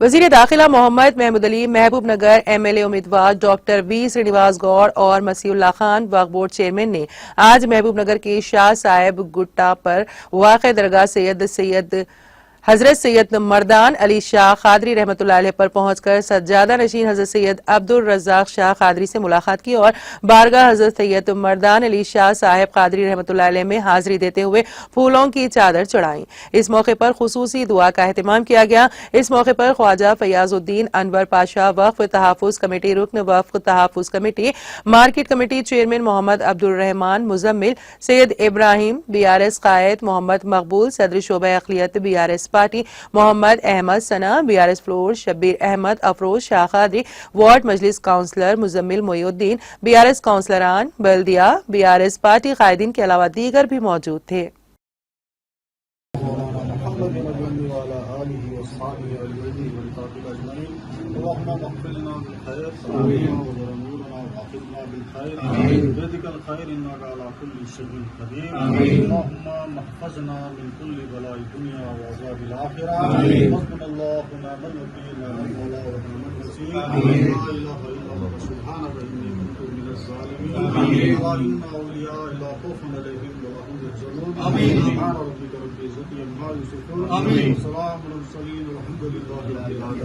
وزیر داخلہ محمد محمود علی محبوب نگر MLA امیدوار ڈاکٹر وی سرینواس گوڑ اور مسیح اللہ خان وقف بورڈ چیئرمین نے آج محبوب نگر کے شاہ صاحب گٹا پر واقع درگاہ حضرت سید مردان علی شاہ قادری رحمۃ اللہ علیہ پر پہنچ کر سجادہ نشین حضرت سید عبد الرزاق شاہ قادری سے ملاقات کی اور بارگاہ حضرت سید مردان علی شاہ صاحب قادری رحمۃ اللہ علیہ میں حاضری دیتے ہوئے پھولوں کی چادر چڑھائیں۔ اس موقع پر خصوصی دعا کا اہتمام کیا گیا۔ اس موقع پر خواجہ فیاض الدین انور پاشا وقف تحفظ کمیٹی رکن وقف تحفظ کمیٹی مارکیٹ کمیٹی چیئرمین محمد عبد الرحمان مزمل سید ابراہیم BRS قائد محمد مقبول صدر شعبہ اقلیت BRS پارٹی محمد احمد ثنا BRS فلور شبیر احمد افروز شاہ قادری وارڈ مجلس کونسلر مزمل محی الدین BRS کونسلران بلدیہ BRS پارٹی قائدین کے علاوہ دیگر بھی موجود تھے۔ اللهم اغفر لنا بالخير وامورنا وعافنا بالخير بيدك الخير انك على كل شيء قدير اللهم احفظنا من كل بلاء الدنيا وعذاب الاخره حسبنا الله ونعم الوكيل نعم المولى ونعم النصير لا اله الا الله سبحانك اني كنت من الظالمين وان اولياء لا خوف عليهم ولا هم يحزنون سبحان ربك رب العزه عما يصفون وسلام على المرسلين والحمد لله رب العالمين